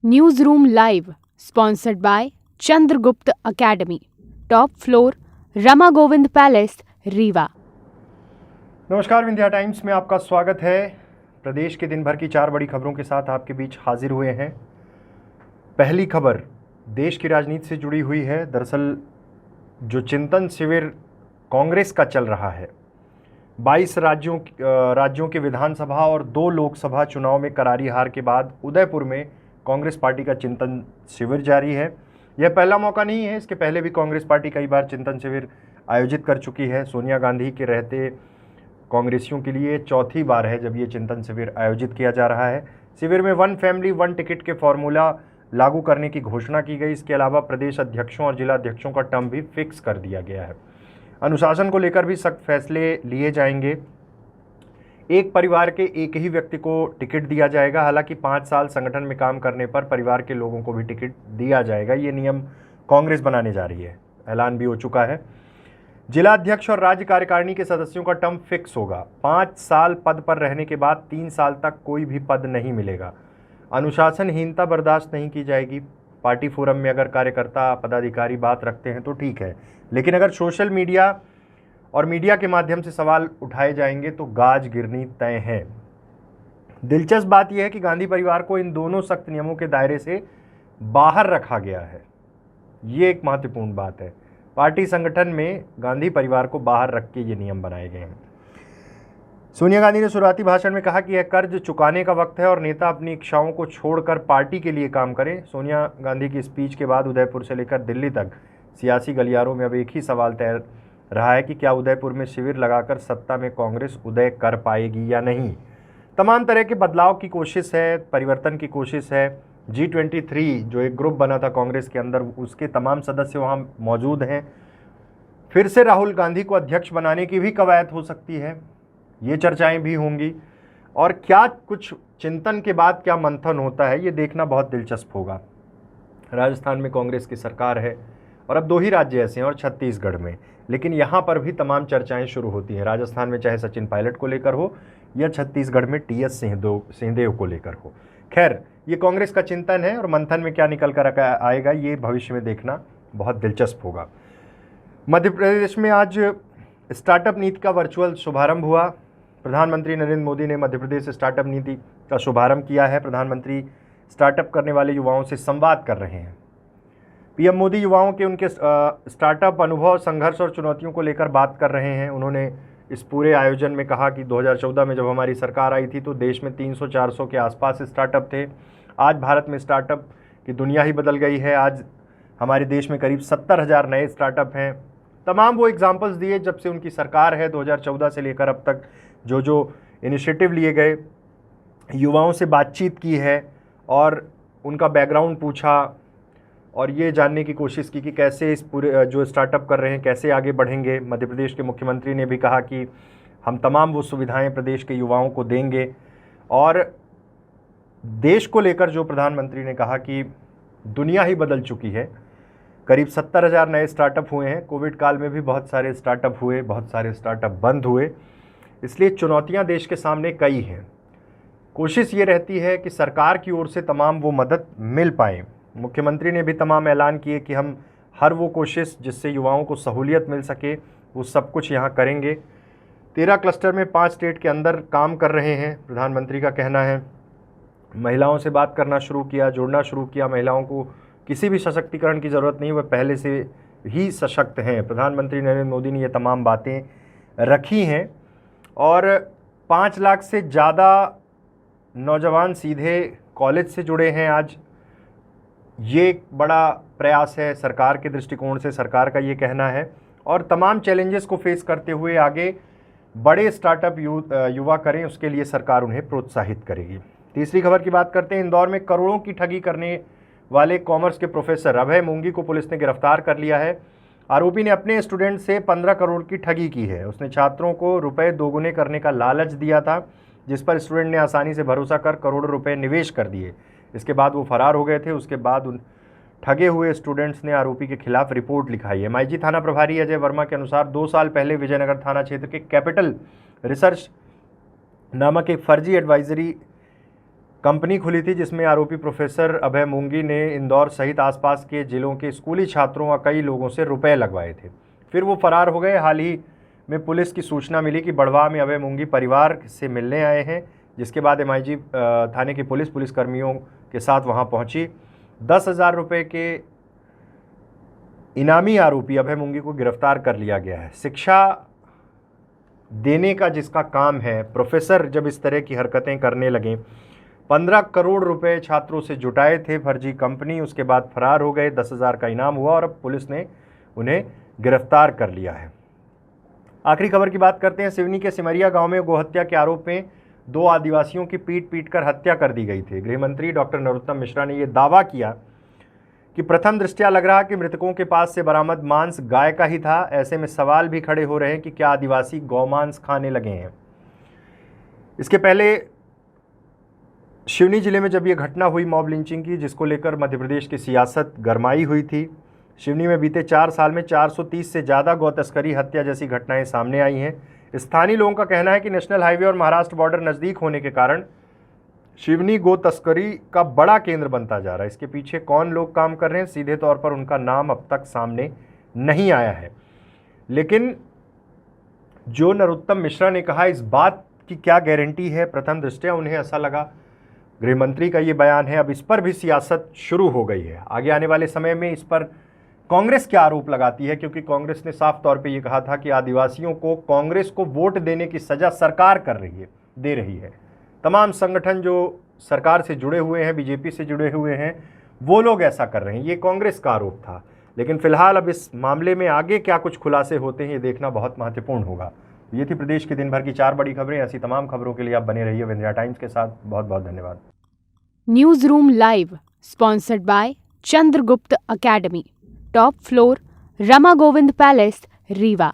News room live sponsored by Chandragupta academy, top floor, Rama Govind palace, Rewa. नमस्कार, Vindhya times में आपका स्वागत है। प्रदेश के दिन भर की 4 बड़ी खबरों के साथ आपके बीच हाजिर हुए हैं। पहली खबर देश की राजनीति से जुड़ी हुई है। दरअसल जो चिंतन शिविर कांग्रेस का चल रहा है, 22 राज्यों के विधानसभा और 2 लोकसभा चुनाव में करारी हार के बाद उदयपुर में कांग्रेस पार्टी का चिंतन शिविर जारी है। यह पहला मौका नहीं है, इसके पहले भी कांग्रेस पार्टी कई बार चिंतन शिविर आयोजित कर चुकी है। सोनिया गांधी के रहते कांग्रेसियों के लिए चौथी बार है जब ये चिंतन शिविर आयोजित किया जा रहा है। शिविर में 1 फैमिली 1 टिकट के फॉर्मूला लागू करने की घोषणा की गई। इसके अलावा प्रदेश अध्यक्षों और जिला अध्यक्षों का टर्म भी फिक्स कर दिया गया है। अनुशासन को लेकर भी सख्त फैसले लिए जाएंगे। एक परिवार के एक ही व्यक्ति को टिकट दिया जाएगा। हालांकि 5 साल संगठन में काम करने पर परिवार के लोगों को भी टिकट दिया जाएगा। ये नियम कांग्रेस बनाने जा रही है, ऐलान भी हो चुका है। जिला अध्यक्ष और राज्य कार्यकारिणी के सदस्यों का टर्म फिक्स होगा। 5 साल पद पर रहने के बाद 3 साल तक कोई भी पद नहीं मिलेगा। अनुशासनहीनता बर्दाश्त नहीं की जाएगी। पार्टी फोरम में अगर कार्यकर्ता पदाधिकारी बात रखते हैं तो ठीक है, लेकिन अगर सोशल मीडिया और मीडिया के माध्यम से सवाल उठाए जाएंगे तो गाज गिरनी तय है। दिलचस्प बात यह है कि गांधी परिवार को इन दोनों सख्त नियमों के दायरे से बाहर रखा गया है। ये एक महत्वपूर्ण बात है। पार्टी संगठन में गांधी परिवार को बाहर रख के ये नियम बनाए गए हैं। सोनिया गांधी ने शुरुआती भाषण में कहा कि यह कर्ज चुकाने का वक्त है और नेता अपनी इच्छाओं को छोड़कर पार्टी के लिए काम करें। सोनिया गांधी की स्पीच के बाद उदयपुर से लेकर दिल्ली तक सियासी गलियारों में अब एक ही सवाल तय रहा है कि क्या उदयपुर में शिविर लगाकर सत्ता में कांग्रेस उदय कर पाएगी या नहीं। तमाम तरह के बदलाव की कोशिश है, परिवर्तन की कोशिश है। G23 जो एक ग्रुप बना था कांग्रेस के अंदर, उसके तमाम सदस्य वहाँ मौजूद हैं। फिर से राहुल गांधी को अध्यक्ष बनाने की भी कवायद हो सकती है, ये चर्चाएं भी होंगी। और क्या कुछ चिंतन के बाद क्या मंथन होता है, ये देखना बहुत दिलचस्प होगा। राजस्थान में कांग्रेस की सरकार है और अब 2 ही राज्य ऐसे हैं और छत्तीसगढ़ में, लेकिन यहाँ पर भी तमाम चर्चाएं शुरू होती हैं। राजस्थान में चाहे सचिन पायलट को लेकर हो या छत्तीसगढ़ में TS सिंहदेव को लेकर हो। खैर, ये कांग्रेस का चिंतन है और मंथन में क्या निकल कर आएगा ये भविष्य में देखना बहुत दिलचस्प होगा। मध्य प्रदेश में आज स्टार्टअप नीति का वर्चुअल शुभारंभ हुआ। प्रधानमंत्री नरेंद्र मोदी ने मध्य प्रदेश स्टार्टअप नीति का शुभारंभ किया है। प्रधानमंत्री स्टार्टअप करने वाले युवाओं से संवाद कर रहे हैं। PM मोदी युवाओं के उनके स्टार्टअप अनुभव, संघर्ष और चुनौतियों को लेकर बात कर रहे हैं। उन्होंने इस पूरे आयोजन में कहा कि 2014 में जब हमारी सरकार आई थी तो देश में 300-400 के आसपास स्टार्टअप थे। आज भारत में स्टार्टअप की दुनिया ही बदल गई है। आज हमारे देश में करीब 70,000 नए स्टार्टअप हैं। तमाम वो एग्जाम्पल्स दिए जब से उनकी सरकार है, 2014 से लेकर अब तक जो इनिशिएटिव लिए गए, युवाओं से बातचीत की है और उनका बैकग्राउंड पूछा और ये जानने की कोशिश की कि कैसे इस पूरे जो स्टार्टअप कर रहे हैं कैसे आगे बढ़ेंगे। मध्य प्रदेश के मुख्यमंत्री ने भी कहा कि हम तमाम वो सुविधाएं प्रदेश के युवाओं को देंगे। और देश को लेकर जो प्रधानमंत्री ने कहा कि दुनिया ही बदल चुकी है। करीब 70,000 नए स्टार्टअप हुए हैं। कोविड काल में भी बहुत सारे स्टार्टअप हुए, बहुत सारे स्टार्टअप बंद हुए, इसलिए चुनौतियाँ देश के सामने कई हैं। कोशिश ये रहती है कि सरकार की ओर से तमाम वो मदद मिल पाए। मुख्यमंत्री ने भी तमाम ऐलान किए कि हम हर वो कोशिश जिससे युवाओं को सहूलियत मिल सके वो सब कुछ यहाँ करेंगे। 13 क्लस्टर में 5 स्टेट के अंदर काम कर रहे हैं, प्रधानमंत्री का कहना है। महिलाओं से बात करना शुरू किया, जोड़ना शुरू किया। महिलाओं को किसी भी सशक्तिकरण की ज़रूरत नहीं, वह पहले से ही सशक्त हैं। प्रधानमंत्री नरेंद्र मोदी ने ये तमाम बातें रखी हैं और 5 लाख से ज़्यादा नौजवान सीधे कॉलेज से जुड़े हैं। आज ये एक बड़ा प्रयास है सरकार के दृष्टिकोण से, सरकार का ये कहना है। और तमाम चैलेंजेस को फेस करते हुए आगे बड़े स्टार्टअप युवा करें, उसके लिए सरकार उन्हें प्रोत्साहित करेगी। तीसरी खबर की बात करते हैं। इंदौर में करोड़ों की ठगी करने वाले कॉमर्स के प्रोफेसर अभय मूंगी को पुलिस ने गिरफ्तार कर लिया है। आरोपी ने अपने स्टूडेंट से 15 करोड़ की ठगी की है। उसने छात्रों को रुपए दोगुने करने का लालच दिया था, जिस पर स्टूडेंट ने आसानी से भरोसा कर करोड़ों रुपए निवेश कर दिए। इसके बाद वो फरार हो गए थे। उसके बाद उन ठगे हुए स्टूडेंट्स ने आरोपी के खिलाफ रिपोर्ट लिखाई है। MIG थाना प्रभारी अजय वर्मा के अनुसार 2 साल पहले विजयनगर थाना क्षेत्र के कैपिटल रिसर्च नामक एक फर्जी एडवाइजरी कंपनी खुली थी जिसमें आरोपी प्रोफेसर अभय मूंगी ने इंदौर सहित आसपास के जिलों के स्कूली छात्रों व कई लोगों से रुपए लगवाए थे। फिर वो फरार हो गए। हाल ही में पुलिस की सूचना मिली कि बड़वा में अभय मूंगी परिवार से मिलने आए हैं, जिसके बाद MIG थाने की पुलिसकर्मियों के साथ वहां पहुंची। 10,000 रुपये के इनामी आरोपी अभय मूंगी को गिरफ्तार कर लिया गया है। शिक्षा देने का जिसका काम है, प्रोफेसर जब इस तरह की हरकतें करने लगे, 15 करोड़ रुपए छात्रों से जुटाए थे फर्जी कंपनी, उसके बाद फरार हो गए। 10,000 का इनाम हुआ और अब पुलिस ने उन्हें गिरफ्तार कर लिया है। आखिरी खबर की बात करते हैं। सिवनी के सिमरिया गांव में गोहत्या के आरोप में 2 आदिवासियों की पीट कर हत्या कर दी गई थी। गृह मंत्री डॉक्टर नरोत्तम मिश्रा ने यह दावा किया कि प्रथम दृष्टया लग रहा कि मृतकों के पास से बरामद मांस गाय का ही था। ऐसे में सवाल भी खड़े हो रहे हैं कि क्या आदिवासी गौमांस खाने लगे हैं। इसके पहले सिवनी जिले में जब यह घटना हुई मॉब लिंचिंग की, जिसको लेकर मध्य प्रदेश की सियासत गरमाई हुई थी, सिवनी में बीते 4 साल में 430 से ज़्यादा गौ तस्करी, हत्या जैसी घटनाएं सामने आई हैं। स्थानीय लोगों का कहना है कि नेशनल हाईवे और महाराष्ट्र बॉर्डर नज़दीक होने के कारण सिवनी गो तस्करी का बड़ा केंद्र बनता जा रहा है। इसके पीछे कौन लोग काम कर रहे हैं, सीधे तौर पर उनका नाम अब तक सामने नहीं आया है। लेकिन जो नरोत्तम मिश्रा ने कहा, इस बात की क्या गारंटी है? प्रथम दृष्टया उन्हें ऐसा लगा। गृह मंत्री का ये बयान है, अब इस पर भी सियासत शुरू हो गई है। आगे आने वाले समय में इस पर कांग्रेस क्या आरोप लगाती है, क्योंकि कांग्रेस ने साफ तौर पे ये कहा था कि आदिवासियों को कांग्रेस को वोट देने की सजा सरकार दे रही है। तमाम संगठन जो सरकार से जुड़े हुए हैं, बीजेपी से जुड़े हुए हैं, वो लोग ऐसा कर रहे हैं। ये कांग्रेस का आरोप था। लेकिन फिलहाल अब इस मामले में आगे क्या कुछ खुलासे होते हैं, ये देखना बहुत महत्वपूर्ण होगा। ये थी प्रदेश के दिन भर की 4 बड़ी खबरें। ऐसी तमाम खबरों के लिए आप बने रहिए विंध्या टाइम्स के साथ। बहुत बहुत धन्यवाद। News room live sponsored by Chandragupta academy, top floor, Rama Govind palace, Rewa.